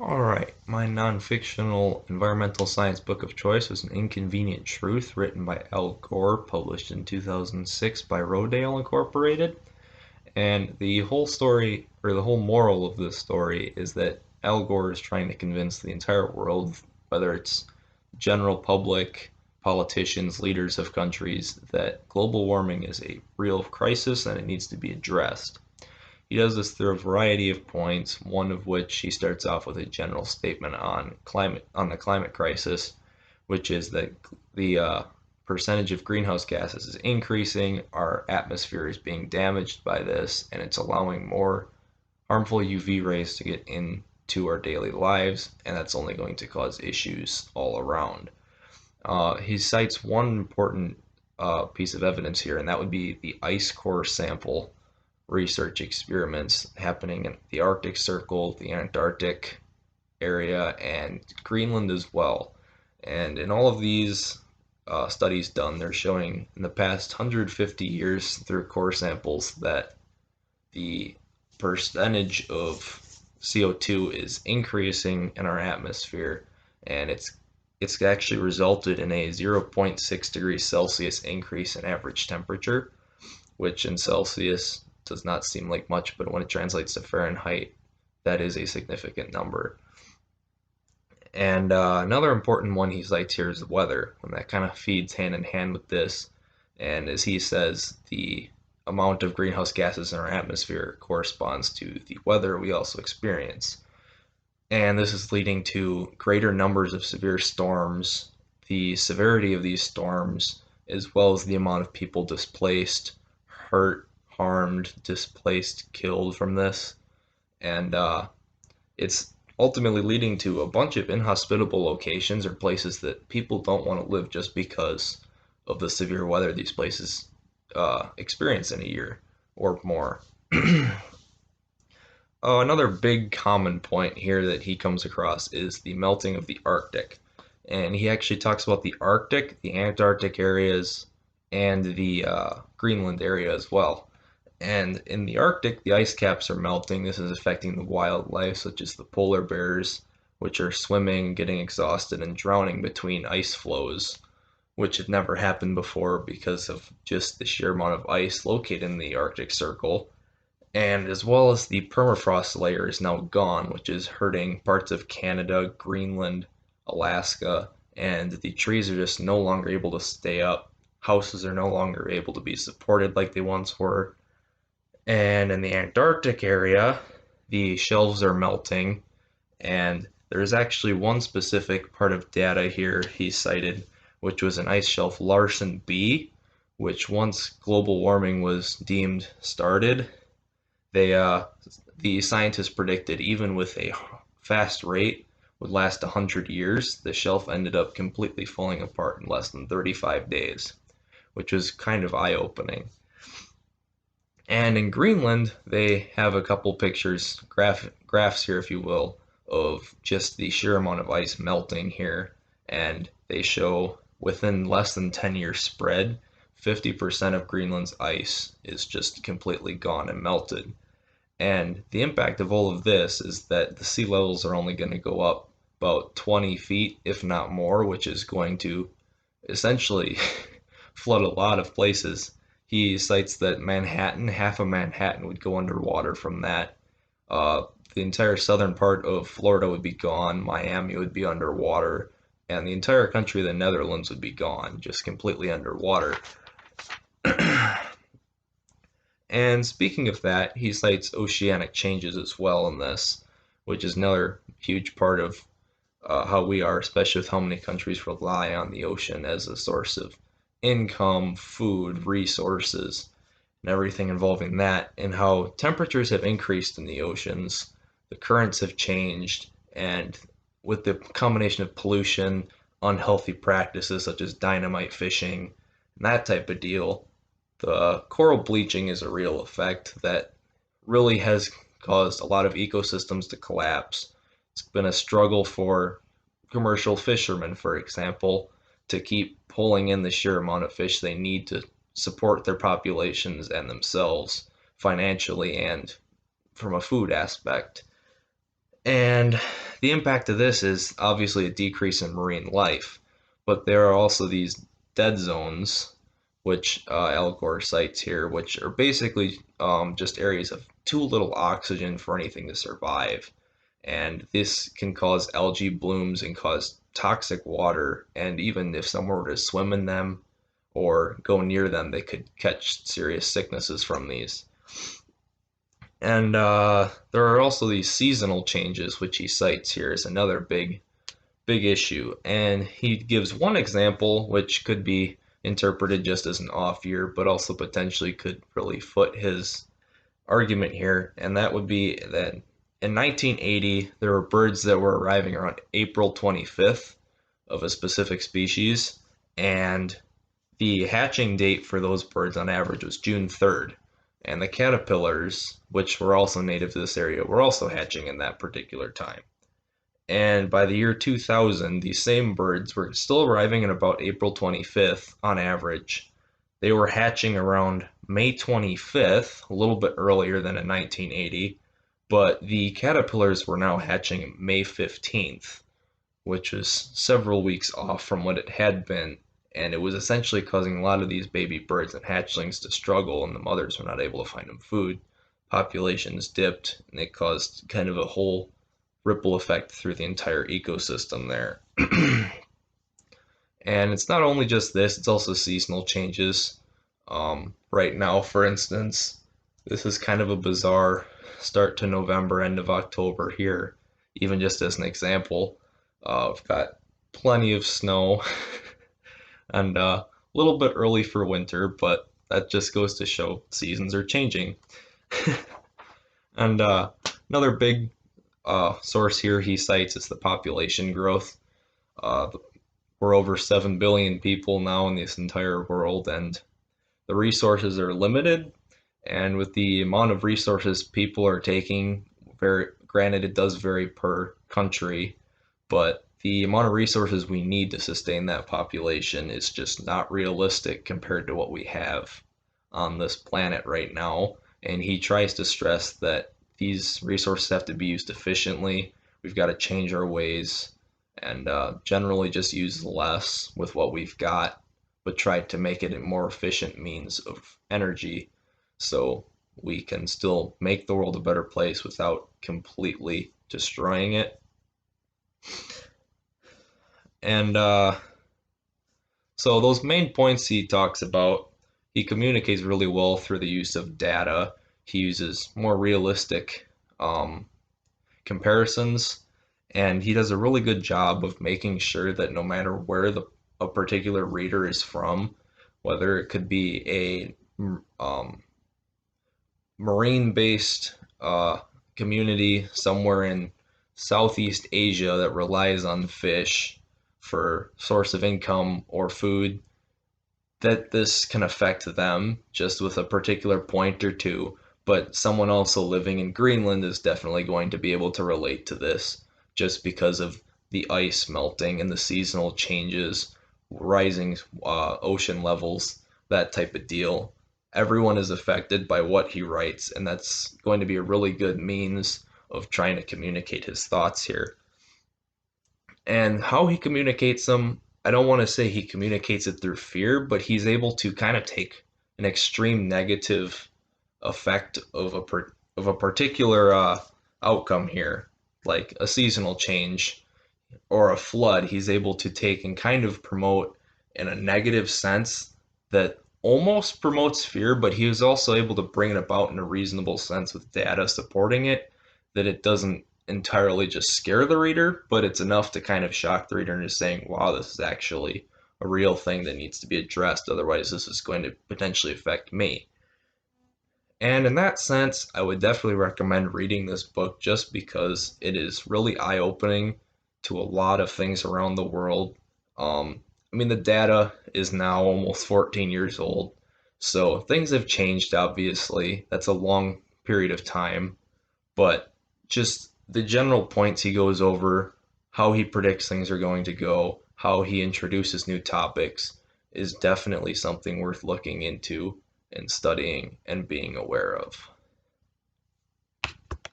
Alright, my non-fictional environmental science book of choice was An Inconvenient Truth, written by Al Gore, published in 2006 by Rodale Incorporated. And the whole story, or the whole moral of this story, is that Al Gore is trying to convince the entire world, whether it's general public, politicians, leaders of countries, that global warming is a real crisis and it needs to be addressed. He does this through a variety of points, one of which he starts off with a general statement on the climate crisis, which is that the percentage of greenhouse gases is increasing, our atmosphere is being damaged by this, and it's allowing more harmful UV rays to get into our daily lives, and that's only going to cause issues all around. He cites one important piece of evidence here, and that would be the ice core sample research experiments happening in the Arctic Circle, the Antarctic area, and Greenland as well. And in all of these studies done, they're showing in the past 150 years through core samples that the percentage of CO2 is increasing in our atmosphere, and it's actually resulted in a zero point 0.6 degrees Celsius increase in average temperature, which in Celsius does not seem like much, but when it translates to Fahrenheit, that is a significant number. And another important one he cites here is the weather, and that kind of feeds hand in hand with this. And as he says, the amount of greenhouse gases in our atmosphere corresponds to the weather we also experience. And this is leading to greater numbers of severe storms, the severity of these storms, as well as the amount of people displaced, hurt, harmed, displaced, killed from this. And it's ultimately leading to a bunch of inhospitable locations or places that people don't want to live just because of the severe weather these places experience in a year or more. Another big common point here that he comes across is the melting of the Arctic. And he actually talks about the Arctic, the Antarctic areas, and the Greenland area as well. And in the Arctic, the ice caps are melting. This is affecting the wildlife, such as the polar bears, which are swimming, getting exhausted, and drowning between ice floes, which had never happened before because of just the sheer amount of ice located in the Arctic Circle. And as well as the permafrost layer is now gone, which is hurting parts of Canada, Greenland, Alaska, and the trees are just no longer able to stay up. Houses are no longer able to be supported like they once were. And in the Antarctic area, the shelves are melting, and there's actually one specific part of data here he cited, which was an ice shelf Larsen B, which once global warming was deemed started, they the scientists predicted even with a fast rate would last 100 years. The shelf ended up completely falling apart in less than 35 days, which was kind of eye-opening. And in Greenland, they have a couple pictures, graphs here, if you will, of just the sheer amount of ice melting here. And they show within less than 10-year spread, 50% of Greenland's ice is just completely gone and melted. And the impact of all of this is that the sea levels are only going to go up about 20 feet, if not more, which is going to essentially flood a lot of places. He cites that Manhattan, half of Manhattan would go underwater from that. The entire southern part of Florida would be gone, Miami would be underwater, and the entire country of the Netherlands would be gone, just completely underwater. And speaking of that, he cites oceanic changes as well in this, which is another huge part of how we are, especially with how many countries rely on the ocean as a source of income, food, resources, and everything involving that, and how temperatures have increased in the oceans, the currents have changed, and with the combination of pollution, unhealthy practices such as dynamite fishing, and that type of deal, the coral bleaching is a real effect that really has caused a lot of ecosystems to collapse. It's been a struggle for commercial fishermen, for example, to keep pulling in the sheer amount of fish they need to support their populations and themselves financially and from a food aspect. And the impact of this is obviously a decrease in marine life, but there are also these dead zones, which Al Gore cites here, which are basically just areas of too little oxygen for anything to survive. And this can cause algae blooms and cause toxic water. And even if someone were to swim in them or go near them, they could catch serious sicknesses from these. And there are also these seasonal changes, which he cites here as another big issue. And he gives one example, which could be interpreted just as an off year, but also potentially could really foot his argument here. And that would be that in 1980, there were birds that were arriving around April 25th of a specific species, and the hatching date for those birds on average was June 3rd. And the caterpillars, which were also native to this area, were also hatching in that particular time. And by the year 2000, these same birds were still arriving at about April 25th on average. They were hatching around May 25th, a little bit earlier than in 1980, but the caterpillars were now hatching May 15th, which was several weeks off from what it had been. And it was essentially causing a lot of these baby birds and hatchlings to struggle, and the mothers were not able to find them food. Populations dipped, and it caused kind of a whole ripple effect through the entire ecosystem there. And it's not only just this, it's also seasonal changes. Right now, for instance, this is kind of a bizarre start to November, end of October here, even just as an example. We've got plenty of snow and a little bit early for winter, but that just goes to show seasons are changing. And another big source here he cites is the population growth. We're over 7 billion people now in this entire world, and the resources are limited. And with the amount of resources people are taking, very granted it does vary per country, but the amount of resources we need to sustain that population is just not realistic compared to what we have on this planet right now. And he tries to stress that these resources have to be used efficiently. We've got to change our ways and generally just use less with what we've got, but try to make it a more efficient means of energy so we can still make the world a better place without completely destroying it. And so those main points he talks about, he communicates really well through the use of data. He uses more realistic comparisons, and he does a really good job of making sure that no matter where a particular reader is from, whether it could be a marine-based community somewhere in Southeast Asia that relies on fish for source of income or food, that this can affect them just with a particular point or two. But someone also living in Greenland is definitely going to be able to relate to this just because of the ice melting and the seasonal changes, rising ocean levels, that type of deal. Everyone is affected by what he writes, and that's going to be a really good means of trying to communicate his thoughts here. And how he communicates them, I don't want to say he communicates it through fear, but he's able to kind of take an extreme negative effect of a particular outcome here, like a seasonal change or a flood. He's able to take and kind of promote in a negative sense that almost promotes fear, but he was also able to bring it about in a reasonable sense with data supporting it, that it doesn't entirely just scare the reader, but it's enough to kind of shock the reader into saying, wow, this is actually a real thing that needs to be addressed. Otherwise, this is going to potentially affect me. And in that sense, I would definitely recommend reading this book just because it is really eye-opening to a lot of things around the world. I mean, the data is now almost 14 years old, so things have changed, obviously. That's a long period of time, but just the general points he goes over, how he predicts things are going to go, how he introduces new topics, is definitely something worth looking into and studying and being aware of.